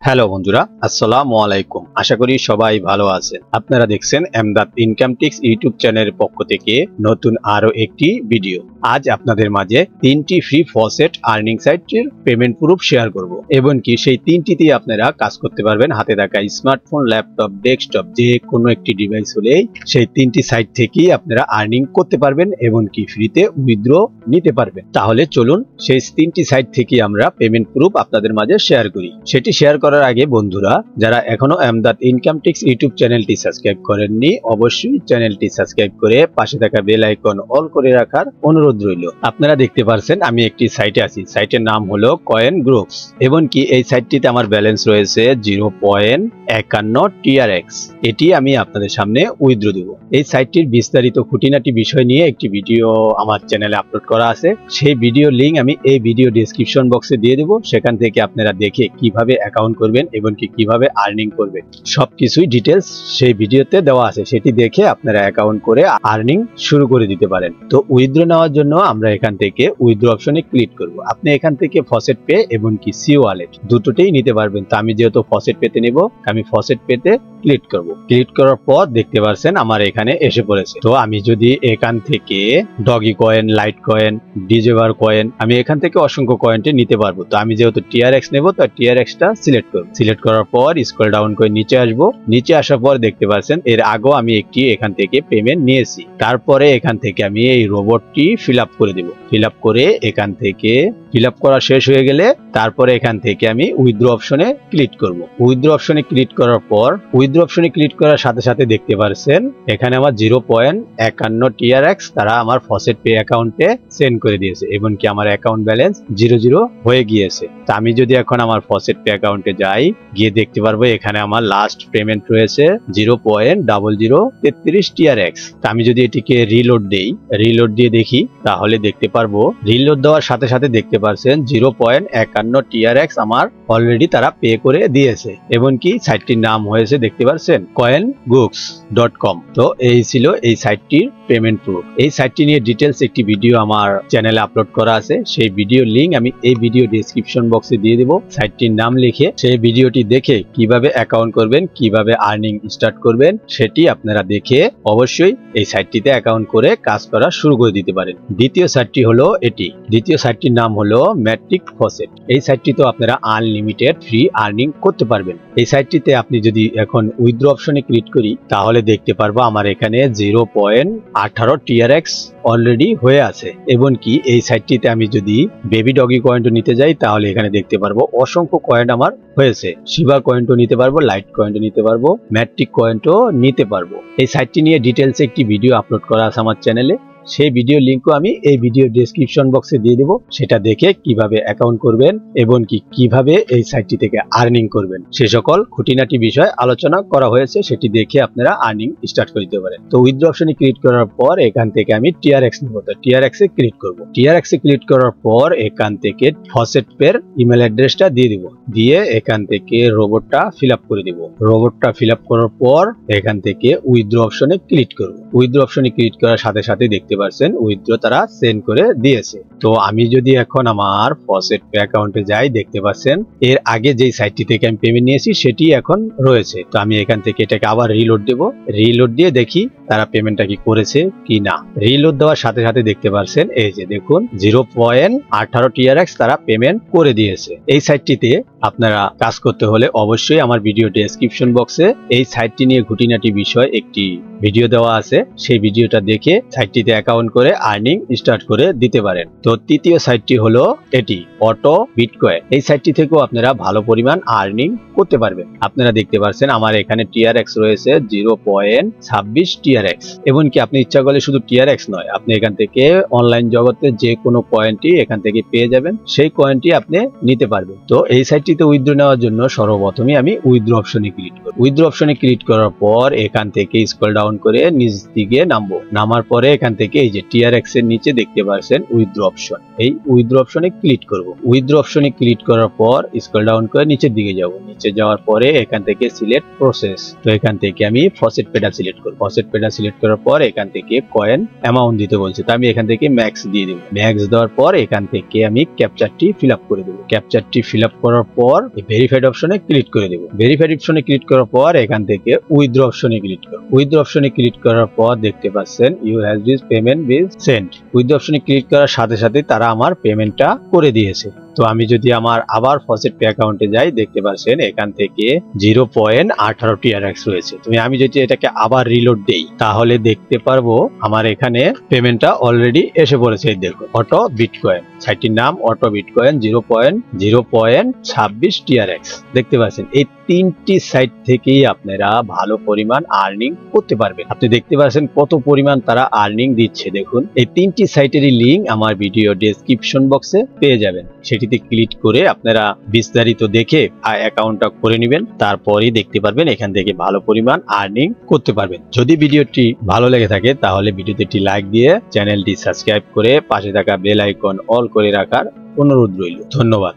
Hello বন্ধুরা, আসসালামু আলাইকুম। আশা করি সবাই ভালো আছেন। আপনারা দেখছেন এমদাদ ইনকাম টিপস ইউটিউব চ্যানেলের পক্ষ থেকে নতুন আরো একটি ভিডিও। আজ আপনাদের মাঝে তিনটি ফ্রি ফসেট আর্নিং সাইটের পেমেন্ট প্রুফ শেয়ার করব এবং কি সেই তিনটিতেই আপনারা কাজ করতে পারবেন। হাতে থাকা স্মার্টফোন, ল্যাপটপ, ডেস্কটপ যে কোনো একটি ডিভাইস হলেই সেই তিনটি সাইট থেকেই আপনারা আর্নিং করতে পারবেন এবং কি ফ্রিতে উইথড্র নিতে পারবেন। তাহলে চলুন সেই তিনটি সাইট থেকে আমরা পেমেন্ট প্রুফ আপনাদের মাঝে শেয়ার করি। সেটি শেয়ার করার আগে বন্ধুরা, যারা এখনো এমদাদ ইনকাম টিপস ইউটিউব চ্যানেলটি সাবস্ক্রাইব করেননি, অবশ্যই চ্যানেলটি সাবস্ক্রাইব করে পাশে থাকা বেল আইকন অল করে রাখার অনুরোধ রইল। আপনারা দেখতে পাচ্ছেন আমি একটি সাইটে আছি। সাইটের নাম হলো কয়েন গ্রুপস এবং কি এই সাইটটিতে আমার ব্যালেন্স রয়েছে 0.51 TRX। এটি আমি আপনাদের সামনে উইথড্র দেব। এই সাইটটির বিস্তারিত খুঁটিনাটি বিষয় নিয়ে একটি ভিডিও আমার চ্যানেলে আপলোড করা আছে। সেই ভিডিও লিংক আমি এই ভিডিও ডেসক্রিপশন বক্সে দিয়ে দেব। সেখান থেকে আপনারা দেখে কিভাবে অ্যাকাউন্ট করবেন এবং কিভাবে আর্নিং করবেন সবকিছুই ডিটেলস সেই ভিডিওতে দেওয়া আছে। সেটি দেখে আপনারা অ্যাকাউন্ট করে আর্নিং শুরু করে দিতে পারেন। তো উইথড্র নেওয়ার জন্য আমরা এখান থেকে উইথড্র অপশনে ক্লিক করব। আপনি এখান থেকে ফসেট পে এবং কি সি ওয়ালেট দুটোতেই নিতে পারবেন। তো আমি যেহেতু ফসেট পেতে নেব, আমি ফসেট পেতে ক্লিক করব। ক্লিক করার পর দেখতে পাচ্ছেন আমার এখানে এসে পড়েছে। তো আমি যদি এখান থেকে ডগি কয়েন, লাইট কয়েন, ডিজেভার কয়েন, আমি এখান থেকে অসংখ্য কয়েনটি নিতে পারবো। তো আমি যেহেতু টিআরএক্স নেব, তো টিআরএক্সটা সিলেক্ট করব। সিলেক্ট করার পর স্ক্রল ডাউন করে নিচে আসব। নিচে আসার পর দেখতে পাচ্ছেন এর আগেও আমি একটি এখান থেকে পেমেন্ট নিয়েছি। তারপরে এখান থেকে আমি এই রোবটটি ফিল আপ করে দেব। ফিল আপ করে এখান থেকে ফিল আপ করা শেষ হয়ে গেলে তারপরে এখান থেকে আমি উইথড্র অপশনে ক্লিক করব। উইথড্র অপশনে ক্লিক করার পর উইথড্র অপশনে ক্লিক করার সাথে সাথে দেখতে পাচ্ছেন এখানে আমার 0.51 TRX তারা আমার ফসেট পে অ্যাকাউন্টে সেন্ড করে দিয়েছে এবং কি আমার অ্যাকাউন্ট ব্যালেন্স 0 হয়ে গিয়েছে। তো আমি যদি এখন আমার ফসেট পে অ্যাকাউন্টে যাই, গিয়ে দেখতে পারবো এখানে আমার লাস্ট পেমেন্ট রয়েছে 0.0033 TRX। তো আমি যদি এটিকে রিলোড দেই, রিলোড দিয়ে দেখি, তাহলে দেখতে পারবো রিলোড দেওয়ার সাথে সাথে দেখতে পাচ্ছেন 0.51 TRX আমার অলরেডি তারা পে করে দিয়েছে এবং কি সাইটটির নাম হয়েছে দেখতে পাচ্ছেন coingooks.com। তো এই ছিল এই সাইটটির পেমেন্ট প্রুফ। এই সাইটটি নিয়ে ডিটেলস একটি ভিডিও আমার চ্যানেলে আপলোড করা আছে। সেই ভিডিও লিংক আমি এই ভিডিও ডেসক্রিপশন বক্সে দিয়ে দেব। সাইটটির নাম লিখে সেই ভিডিওটি দেখে কিভাবে অ্যাকাউন্ট করবেন, কিভাবে আর্নিং স্টার্ট করবেন সেটি আপনারা দেখে অবশ্যই এই সাইটটিতে অ্যাকাউন্ট করে কাজ করা শুরু করে দিতে পারেন। দ্বিতীয় সাইটটি হলো এটি। দ্বিতীয় সাইটটির নাম হলো ম্যাট্রিক ফসেট। এই সাইটটিতে আপনারা আনলিমিটেড ফ্রি আর্নিং করতে পারবেন। এই সাইটটিতে আপনি যদি এখন উইথড্র অপশনে ক্লিক করি, তাহলে দেখতে পারবো আমার এখানে 0.18 TRX অলরেডি হয়ে আছে এবং কি এই সাইটটিতে আমি যদি বেবি ডগি কয়েনটা নিতে যাই, তাহলে এখানে দেখতে পারবো অসংখ্য কয়েন আমার হয়েছে। শিবা কয়েনটা নিতে পারবো, লাইট কয়েনটা নিতে পারবো, ম্যাট্রিক কয়েনটাও নিতে পারবো। এই সাইটটি নিয়ে ডিটেলস একটি ভিডিও আপলোড করা আছে আমার চ্যানেলে। সেই ভিডিও লিংকও আমি এই ভিডিও ডেসক্রিপশন বক্সে দিয়ে দেব। সেটা দেখে কিভাবে অ্যাকাউন্ট করবেন এবং কিভাবে এই সাইটটি থেকে আর্নিং করবেন সে সকল খুঁটিনাটি বিষয় আলোচনা করা হয়েছে। সেটি দেখে আপনারা আর্নিং স্টার্ট করে দিতে পারেন। তো উইথড্র অপশনে ক্লিক করার পর এখান থেকে আমি টিআরএক্স নেব। তো টিআরএক্স এ ক্লিক করব। টিআরএক্স এ ক্লিক করার পর এখান থেকে ফসেট পের ইমেল অ্যাড্রেসটা দিয়ে দিব। দিয়ে এখান থেকে রোবটটা ফিল আপ করে দিব। রোবটটা ফিল আপ করার পর এখান থেকে উইথড্র অপশনে ক্লিক করব। উইথড্র অপশনে ক্লিক করার সাথে সাথে দেখতে পাচ্ছেন উইথড্র তারা সেন্ড করে দিয়েছে। তো আমি যদি এখন আমার ফসেট পে অ্যাকাউন্টে যাই, দেখতে পাচ্ছেন এর আগে যেই সাইটটি থেকে আমি পেমেন্ট নিয়েছি সেটি এখন রয়েছে। তো আমি এখান থেকে এটাকে আবার রিলোড দেব। রিলোড দিয়ে দেখি তারা পেমেন্টটা কি করেছে কি না। রিলোড দেওয়ার সাথে সাথে দেখতে পাচ্ছেন এই যে দেখুন 0.18 TRX তারা পেমেন্ট করে দিয়েছে। এই সাইটটিতে আপনারা কাজ করতে হলে অবশ্যই আমার ভিডিও ডেসক্রিপশন বক্সে এই সাইটটি নিয়ে খুঁটিনাটি বিষয় একটি ভিডিও দেওয়া আছে। সেই ভিডিওটা দেখে সাইটটিতে অ্যাকাউন্ট করে আর্নিং স্টার্ট করে দিতে পারেন। তো তৃতীয় সাইটটি হলো এটি অটো বিটকয়েন। এই সাইটটি থেকেও আপনারা ভালো পরিমাণ আর্নিং করতে পারবেন। আপনারা দেখতে পাচ্ছেন আমার এখানে টিআরএক্স রয়েছে 0.26 TRX এবং কি আপনি ইচ্ছা করলে শুধু টিআরএক্স নয়, আপনি এখান থেকে অনলাইন জগতে যে কোনো কয়েনটি এখান থেকে পেয়ে যাবেন, সেই কয়েনটি আপনি নিতে পারবেন। তো এই সাইটটিতে উইথড্র নেওয়ার জন্য সর্বপ্রথমে আমি উইথড্র অপশনে ক্লিক করব। উইথড্র অপশনে ক্লিক করার পর এখান থেকে স্ক্রল ডাউন করে নিচ দিকে নামবো। নামার পরে এখান থেকে থেকে এই যে TRX এর নিচে দেখতে পাচ্ছেন উইথড্র অপশন, এই উইথড্র অপশনে ক্লিক করব। উইথড্র অপশনে ক্লিক করার পর স্ক্রল ডাউন করে নিচের দিকে যাব। নিচে যাওয়ার পরে এখান থেকে সিলেক্ট প্রসেস, তো এখান থেকে আমি ফসেট পেডাল সিলেক্ট করব। ফসেট পেডাল সিলেক্ট করার পর এখান থেকে কয়েন অ্যামাউন্ট দিতে বলছে, তো আমি এখান থেকে ম্যাক্স দিয়ে দেব। ম্যাক্স দেওয়ার পর এখান থেকে আমি ক্যাপচারটি ফিল আপ করে দেব। ক্যাপচারটি ফিল আপ করার পর ভেরিফাইড অপশনে ক্লিক করে দেব। ভেরিফাইড অপশনে ক্লিক করার পর এখান থেকে উইথড্র অপশনে ক্লিক করব। উইথড্র অপশনে ক্লিক করার পর দেখতে পাচ্ছেন you has this payment bill sent. Withdraw অপশনে ক্লিক করার সাথে সাথে তারা আমার পেমেন্টটা করে দিয়েছে। তো আমি যদি আমার আবার ফসেট পে অ্যাকাউন্টে যাই দেখতে পাচ্ছেন এখান থেকে 0.18 TRX রয়েছে। তুমি আমি যদি এটাকে আবার রিলোড দেই তাহলে দেখতে পারবো আমার এখানে পেমেন্টটা অলরেডি এসে পড়েছে। এই দেখুন অটো বিটকয়েন, সাইটটির নাম অটো বিটকয়েন 0.26 TRX দেখতে পাচ্ছেন। এই তিনটি সাইট থেকেই আপনারা ভালো পরিমাণ আর্নিং করতে পারবেন। আপনি দেখতে পাচ্ছেন কত পরিমাণ তারা আর্নিং দিচ্ছে। দেখুন এই তিনটি সাইটেরই লিংক আমার ভিডিও ডেসক্রিপশন বক্সে পেয়ে যাবেন, সেটিতে ক্লিক করে আপনারা বিস্তারিত দেখে অ্যাকাউন্টটা করে নেবেন, তারপরেই দেখতে পারবেন এখান থেকে ভালো পরিমাণ আর্নিং করতে পারবেন। যদি ভিডিওটি ভালো লেগে থাকে তাহলে ভিডিওতে একটি লাইক দিয়ে চ্যানেলটি সাবস্ক্রাইব করে পাশে থাকা বেল আইকন অল করে রাখার অনুরোধ রইল। ধন্যবাদ।